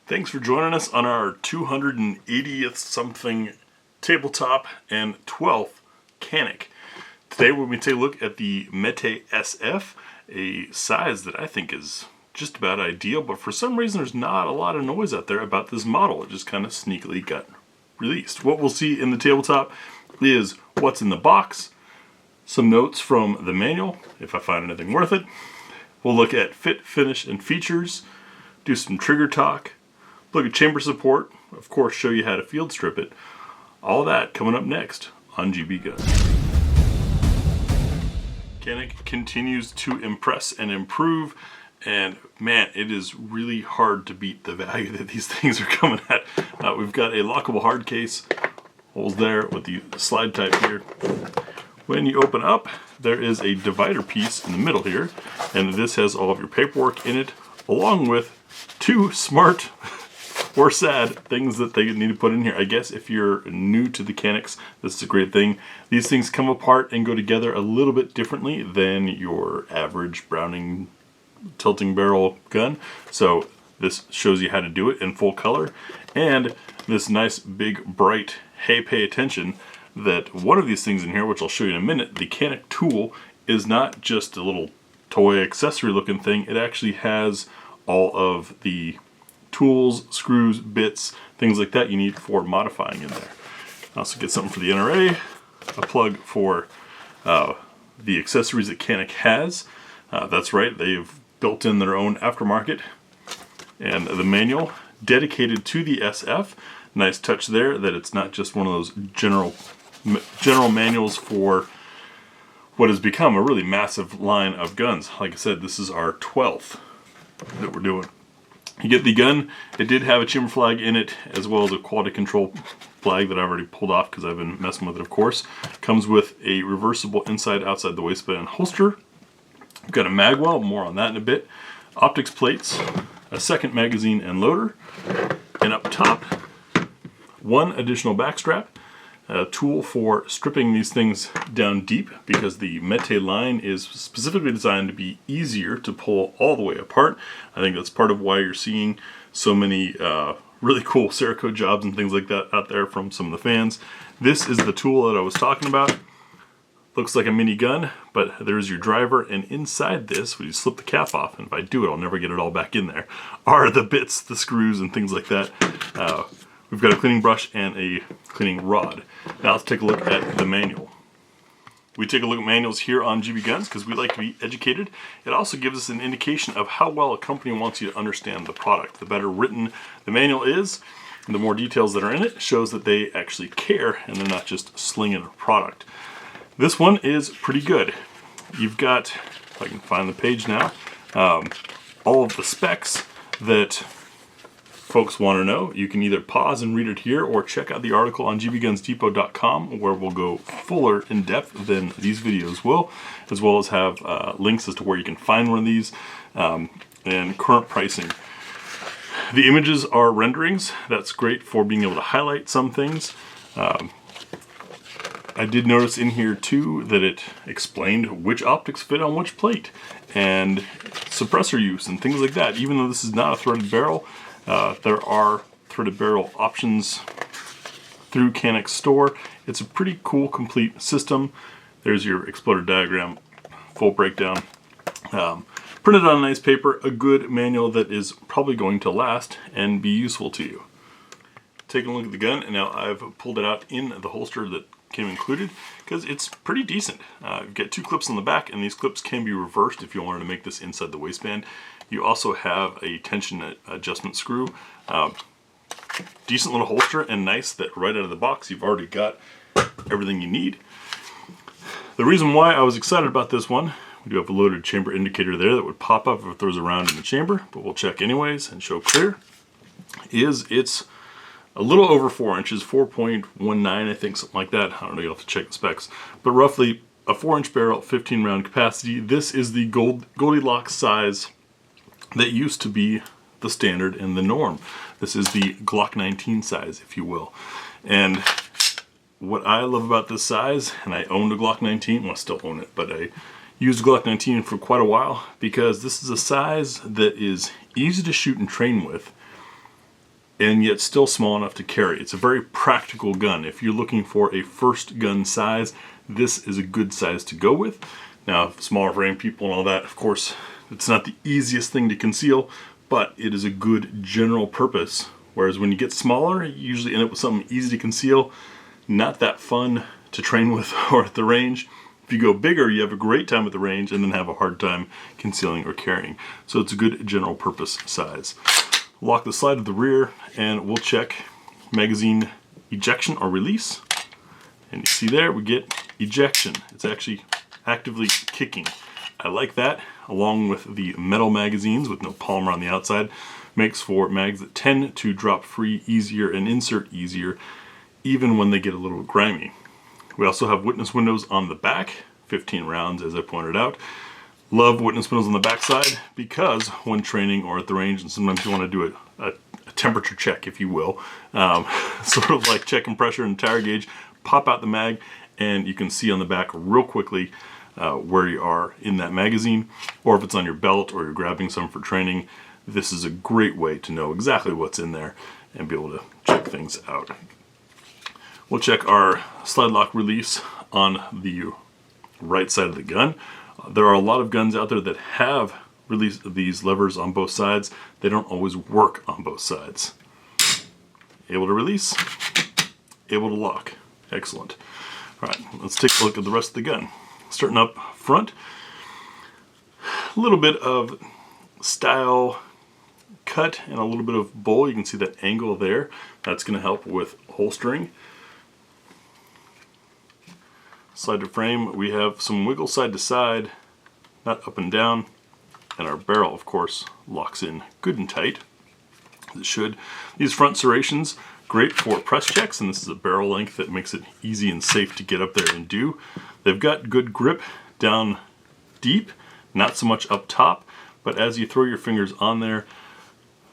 Thanks for joining us on our 280th something tabletop and 12th Canik. Today we're going to take a look at the METE SF, a size that I think is just about ideal, but for some reason there's not a lot of noise out there about this model. It just kind of sneakily got released. What we'll see in the tabletop is what's in the box, some notes from the manual, if I find anything worth it. We'll look at fit, finish, and features, do some trigger talk, look at chamber support, of course show you how to field strip it. All that coming up next on GBGuns. Canik continues to impress and improve, and man, it is really hard to beat the value that these things are coming at. We've got a lockable hard case, holes there with the slide type here. When you open up, there is a divider piece in the middle here, and this has all of your paperwork in it, along with two smart or sad things that they need to put in here. I guess if you're new to the Caniks, this is a great thing. These things come apart and go together a little bit differently than your average Browning tilting barrel gun. So this shows you how to do it in full color. And this nice big bright, hey, pay attention, that one of these things in here, which I'll show you in a minute, the Canik tool is not just a little toy accessory looking thing. It actually has all of the tools, screws, bits, things like that you need for modifying in there. Also get something for the NRA, a plug for the accessories that Canik has. That's right, they've built in their own aftermarket. And the manual dedicated to the SF. Nice touch there that it's not just one of those general manuals for what has become a really massive line of guns. Like I said, this is our 12th that we're doing. You get the gun. It did have a chamber flag in it, as well as a quality control flag that I've already pulled off because I've been messing with it, of course. Comes with a reversible inside-outside the waistband holster. We've got a Magwell, more on that in a bit. Optics plates, a second magazine and loader, and up top, one additional backstrap. A tool for stripping these things down deep, because the METE line is specifically designed to be easier to pull all the way apart. I think that's part of why you're seeing so many really cool Cerakote jobs and things like that out there from some of the fans. This is the tool that I was talking about. Looks like a mini gun, but there's your driver, and inside this, when you slip the cap off, and if I do it, I'll never get it all back in there, are the bits, the screws, and things like that. We've got a cleaning brush and a cleaning rod. Now let's take a look at the manual. We take a look at manuals here on GBGuns because we like to be educated. It also gives us an indication of how well a company wants you to understand the product. The better written the manual is, and the more details that are in it, shows that they actually care and they're not just slinging a product. This one is pretty good. You've got, if I can find the page now, all of the specs that folks want to know. You can either pause and read it here or check out the article on gbgunsdepot.com, where we'll go fuller in depth than these videos will, as well as have links as to where you can find one of these and current pricing. The images are renderings. That's great for being able to highlight some things. I did notice in here too that it explained which optics fit on which plate and suppressor use and things like that. Even though this is not a threaded barrel, there are threaded barrel options through Canik's store. It's a pretty cool, complete system. There's your exploder diagram, full breakdown. Printed on nice paper, a good manual that is probably going to last and be useful to you. Taking a look at the gun, and now I've pulled it out in the holster that came included because it's pretty decent. You've got two clips on the back, and these clips can be reversed if you wanted to make this inside the waistband. You also have a tension adjustment screw. Decent little holster, and nice that right out of the box you've already got everything you need. The reason why I was excited about this one, we do have a loaded chamber indicator there that would pop up if it throws around in the chamber, but we'll check anyways and show clear, is it's a little over 4 inches, 4.19 I think, something like that. I don't know, you'll have to check the specs, but roughly a 4-inch barrel, 15 round capacity. This is the Goldilocks size that used to be the standard and the norm. This is the Glock 19 size, if you will. And what I love about this size, and I owned a Glock 19, well I still own it, but I used a Glock 19 for quite a while because this is a size that is easy to shoot and train with, and yet still small enough to carry. It's a very practical gun. If you're looking for a first gun size, this is a good size to go with. Now, smaller frame people and all that, of course, it's not the easiest thing to conceal, but it is a good general purpose. Whereas when you get smaller, you usually end up with something easy to conceal, not that fun to train with or at the range. If you go bigger, you have a great time at the range and then have a hard time concealing or carrying. So it's a good general purpose size. Lock the slide of the rear and we'll check magazine ejection or release. And you see there we get ejection. It's actually actively kicking. I like that, along with the metal magazines with no polymer on the outside. Makes for mags that tend to drop free easier and insert easier, even when they get a little grimy. We also have witness windows on the back, 15 rounds as I pointed out. Love witness windows on the back side because when training or at the range, and sometimes you want to do a temperature check, if you will, sort of like checking pressure and tire gauge, pop out the mag and you can see on the back real quickly where you are in that magazine, or if it's on your belt or you're grabbing some for training. This is a great way to know exactly what's in there and be able to check things out. We'll check our slide lock release on the right side of the gun. There are a lot of guns out there that have released these levers on both sides. They don't always work on both sides. Able to release, able to lock. Excellent. All right, let's take a look at the rest of the gun. Starting up front, a little bit of style cut and a little bit of bowl. You can see that angle there. That's going to help with holstering. Side to frame, we have some wiggle side to side, not up and down, and our barrel, of course, locks in good and tight, as it should. These front serrations, great for press checks, and this is a barrel length that makes it easy and safe to get up there and do. They've got good grip down deep, not so much up top, but as you throw your fingers on there,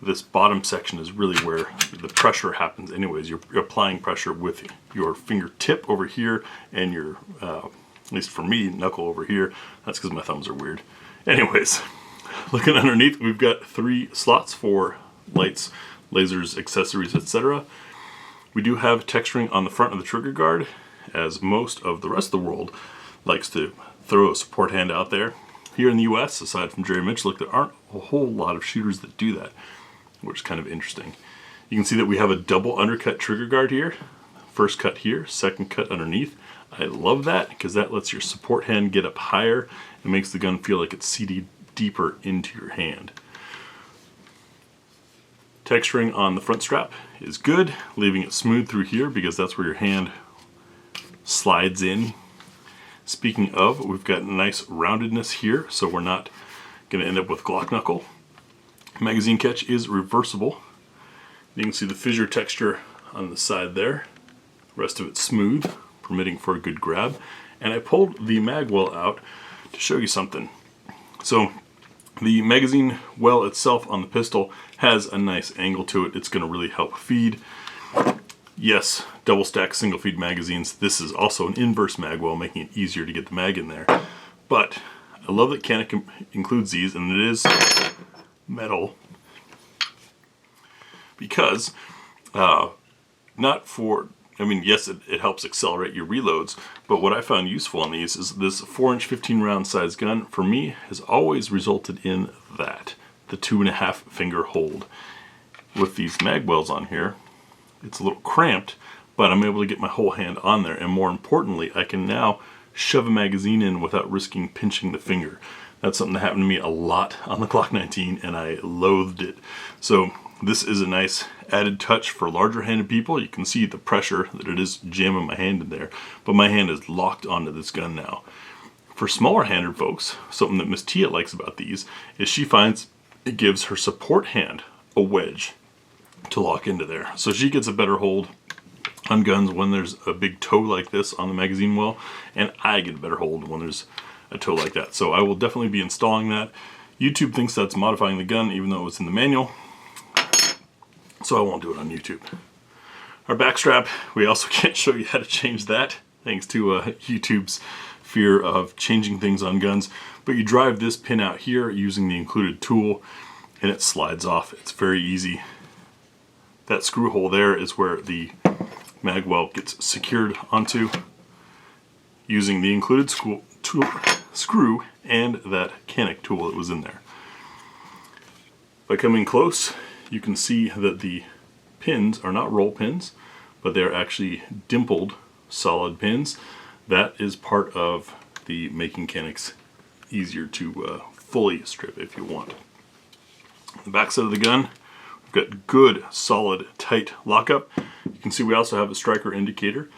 this bottom section is really where the pressure happens anyways. You're applying pressure with your fingertip over here and your, at least for me, knuckle over here. That's because my thumbs are weird. Anyways, looking underneath, we've got 3 slots for lights, lasers, accessories, etc. We do have texturing on the front of the trigger guard, as most of the rest of the world likes to throw a support hand out there. Here in the US, aside from Jerry Mitchell, there aren't a whole lot of shooters that do that, which is kind of interesting. You can see that we have a double undercut trigger guard here. First cut here, second cut underneath. I love that because that lets your support hand get up higher and makes the gun feel like it's seated deeper into your hand. Texturing on the front strap is good, leaving it smooth through here because that's where your hand slides in. Speaking of, we've got nice roundedness here, so we're not going to end up with Glock knuckle. Magazine catch is reversible. You can see the fissure texture on the side there. The rest of it's smooth, permitting for a good grab. And I pulled the Magwell out to show you something. So the magazine well itself on the pistol has a nice angle to it. It's going to really help feed. Yes, double stack single feed magazines. This is also an inverse magwell, making it easier to get the mag in there. But I love that Canik includes these, and it is metal because not for, I mean, yes, it helps accelerate your reloads, but what I found useful on these is this 4-inch 15 round size gun for me has always resulted in that, the 2.5 finger hold. With these magwells on here, it's a little cramped, but I'm able to get my whole hand on there, and more importantly, I can now shove a magazine in without risking pinching the finger. That's something that happened to me a lot on the Glock 19, and I loathed it. So this is a nice added touch for larger handed people. You can see the pressure that it is jamming my hand in there, but my hand is locked onto this gun now. For smaller handed folks, something that Miss Tia likes about these is she finds it gives her support hand a wedge to lock into there. So she gets a better hold on guns when there's a big toe like this on the magazine well, and I get a better hold when there's a toe like that. So I will definitely be installing that. YouTube thinks that's modifying the gun even though it was in the manual, so I won't do it on YouTube. Our back strap, we also can't show you how to change that thanks to YouTube's fear of changing things on guns, but you drive this pin out here using the included tool and it slides off. It's very easy That screw hole there is where the magwell gets secured onto using the included screw and that Canik tool that was in there. By coming close, you can see that the pins are not roll pins, but they're actually dimpled solid pins. That is part of the making Caniks easier to fully strip if you want. The back side of the gun, we've got good, solid, tight lockup. You can see we also have a striker indicator.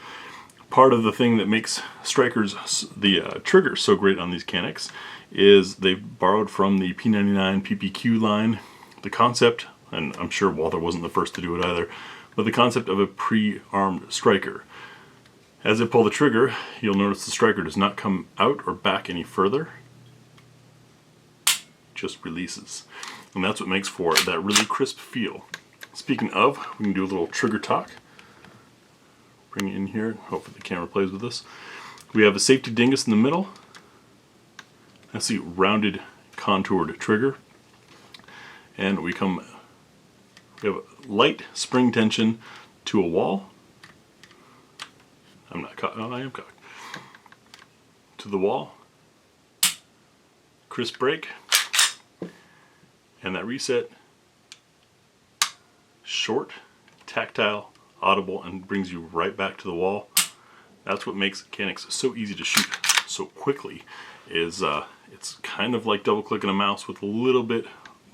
Part of the thing that makes strikers, the triggers so great on these Caniks is they've borrowed from the P99 PPQ line the concept, and I'm sure Walther wasn't the first to do it either, but the concept of a pre-armed striker. As I pull the trigger, you'll notice the striker does not come out or back any further, just releases. And that's what makes for that really crisp feel. Speaking of, we can do a little trigger talk. Bring it in here, hopefully the camera plays with this. We have a safety dingus in the middle. That's the rounded, contoured trigger. And we have a light spring tension to a wall. I'm not cocked. Oh, I am cocked. To the wall. Crisp break. And that reset. Short, tactile, audible, and brings you right back to the wall. That's what makes Caniks so easy to shoot so quickly. Is it's kind of like double clicking a mouse with a little bit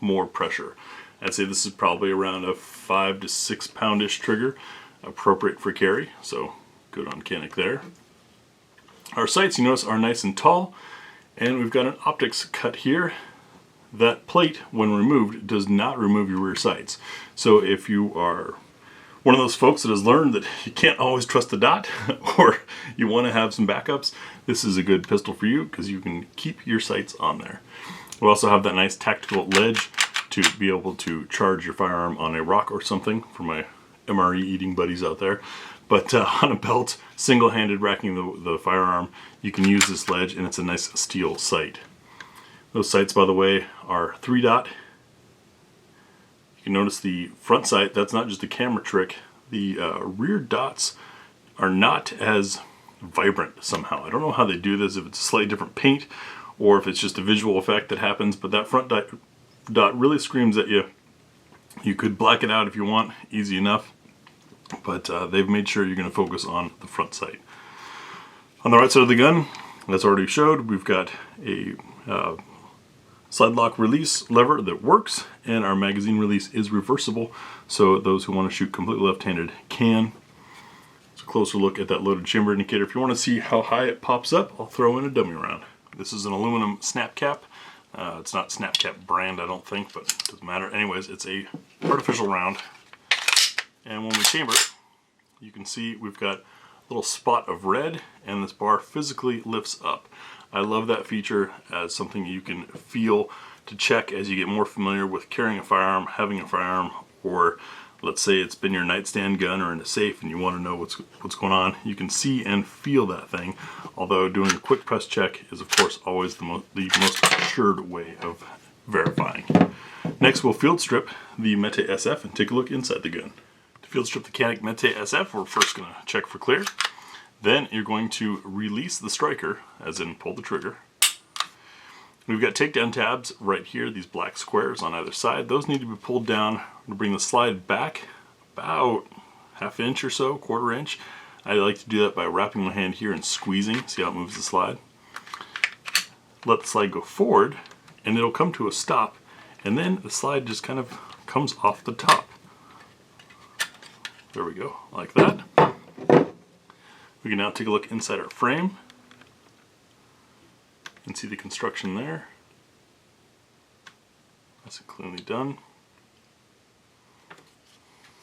more pressure. I'd say this is probably around a 5 to 6 poundish trigger, appropriate for carry, so good on Canik there. Our sights, you notice, are nice and tall, and we've got an optics cut here. That plate, when removed, does not remove your rear sights. So if you are one of those folks that has learned that you can't always trust the dot, or you want to have some backups, this is a good pistol for you because you can keep your sights on there. We also have that nice tactical ledge to be able to charge your firearm on a rock or something for my MRE eating buddies out there. But on a belt, single-handed racking the firearm, you can use this ledge, and it's a nice steel sight. Those sights, by the way, are 3-dot. You can notice the front sight, that's not just a camera trick. The rear dots are not as vibrant somehow. I don't know how they do this, if it's a slightly different paint or if it's just a visual effect that happens, but that front dot really screams at you. You could black it out if you want, easy enough, but they've made sure you're going to focus on the front sight. On the right side of the gun, as already showed, we've got a slide lock release lever that works, and our magazine release is reversible, so those who want to shoot completely left-handed can. It's a closer look at that loaded chamber indicator. If you want to see how high it pops up, I'll throw in a dummy round. This is an aluminum snap cap. It's not snap cap brand, I don't think, but it doesn't matter. Anyways, it's a artificial round, and when we chamber it, you can see we've got a little spot of red, and this bar physically lifts up. I love that feature as something you can feel to check as you get more familiar with carrying a firearm, having a firearm, or let's say it's been your nightstand gun or in a safe and you want to know what's going on. You can see and feel that thing, although doing a quick press check is of course always the most assured way of verifying. Next we'll field strip the METE SF and take a look inside the gun. To field strip the Canik METE SF, we're first going to check for clear. Then you're going to release the striker, as in pull the trigger. We've got takedown tabs right here, these black squares on either side. Those need to be pulled down to bring the slide back about ½ inch or so, ¼ inch. I like to do that by wrapping my hand here and squeezing. See how it moves the slide? Let the slide go forward, and it'll come to a stop, and then the slide just kind of comes off the top. There we go, like that. We can now take a look inside our frame and see the construction there. That's cleanly done.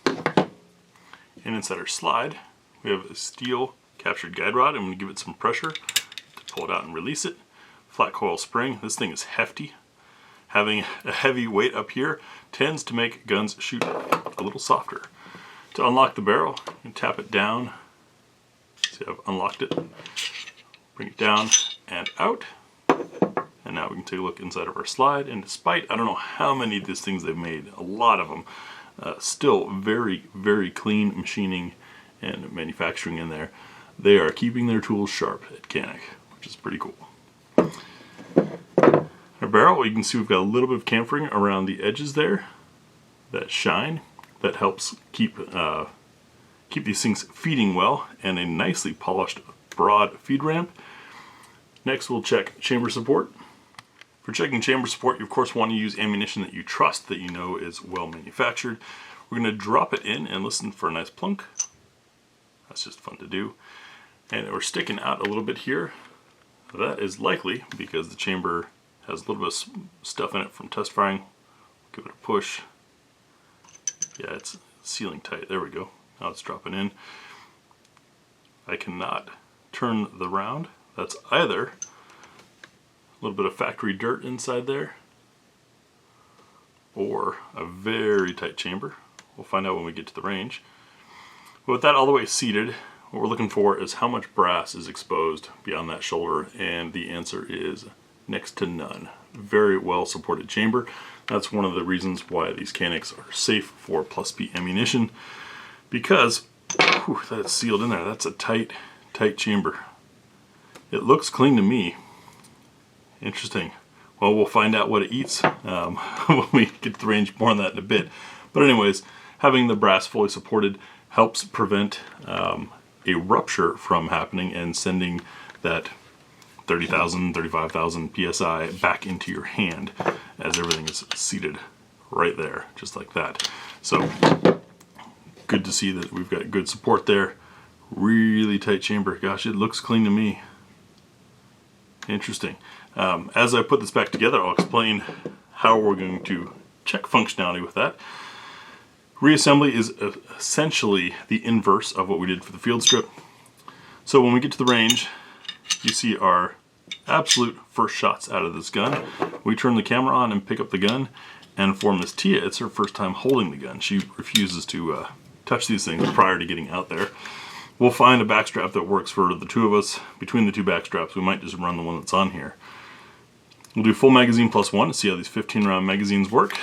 And inside our slide, we have a steel captured guide rod. I'm going to give it some pressure to pull it out and release it. Flat coil spring. This thing is hefty. Having a heavy weight up here tends to make guns shoot a little softer. To unlock the barrel, you can tap it down. See, I've unlocked it. Bring it down and out. And now we can take a look inside of our slide. And despite, I don't know how many of these things they've made, a lot of them, Still very, very clean machining and manufacturing in there. They are keeping their tools sharp at Canik, which is pretty cool. Our barrel, you can see we've got a little bit of chamfering around the edges there. That shine, that helps keep these things feeding well, and a nicely polished broad feed ramp. Next we'll check chamber support. For checking chamber support, you of course want to use ammunition that you trust, that you know is well manufactured. We're going to drop it in and listen for a nice plunk. That's just fun to do. And we're sticking out a little bit here. That is likely because the chamber has a little bit of stuff in it from test firing. Give it a push. Yeah, it's sealing tight. There we go. Now it's dropping in. I cannot turn the round. That's either a little bit of factory dirt inside there or a very tight chamber. We'll find out when we get to the range. But with that all the way seated, what we're looking for is how much brass is exposed beyond that shoulder, and the answer is next to none. Very well supported chamber. That's one of the reasons why these Caniks are safe for plus P ammunition, because that's sealed in there. That's a tight chamber. It looks clean to me. Interesting. Well, we'll find out what it eats when we get to the range. More on that in a bit. But anyways, having the brass fully supported helps prevent a rupture from happening and sending that 30,000, 35,000 PSI back into your hand, as everything is seated right there, just like that. So good to see that we've got good support there. Really tight chamber. Gosh, it looks clean to me. Interesting. As I put this back together, I'll explain how we're going to check functionality with that. Reassembly is essentially the inverse of what we did for the field strip. So when we get to the range, you see our absolute first shots out of this gun. We turn the camera on and pick up the gun, and for Miss Tia, it's her first time holding the gun. She refuses to touch these things prior to getting out there. We'll find a backstrap that works for the two of us. Between the two backstraps, we might just run the one that's on here. We'll do full magazine plus one to see how these 15 round magazines work.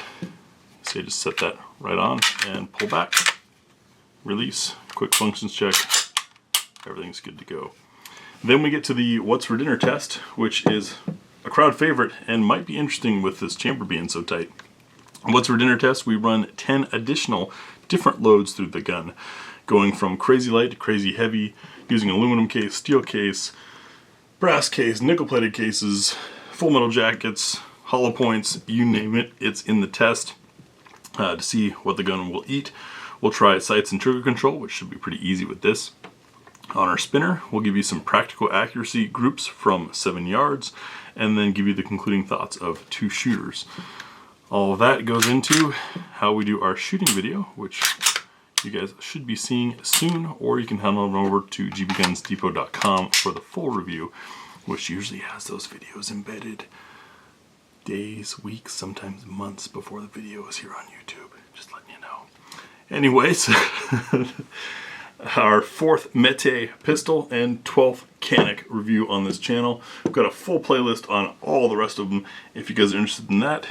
So just set that right on and pull back. Release, quick functions check. Everything's good to go. Then we get to the what's for dinner test, which is a crowd favorite and might be interesting with this chamber being so tight. What's for dinner test, we run 10 additional different loads through the gun, going from crazy light to crazy heavy, using aluminum case, steel case, brass case, nickel plated cases, full metal jackets, hollow points, you name it, it's in the test to see what the gun will eat. We'll try sights and trigger control, which should be pretty easy with this. On our spinner, we'll give you some practical accuracy groups from 7 yards, and then give you the concluding thoughts of 2 shooters. All of that goes into how we do our shooting video, which you guys should be seeing soon, or you can head on over to gbgunsdepot.com for the full review, which usually has those videos embedded days, weeks, sometimes months before the video is here on YouTube. Just letting you know. Anyways, our 4th METE pistol and 12th Canik review on this channel. I've got a full playlist on all the rest of them if you guys are interested in that.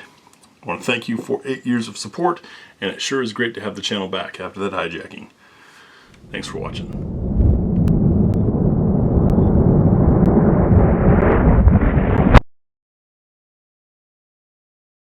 I want to thank you for 8 years of support, and it sure is great to have the channel back after that hijacking. Thanks for watching.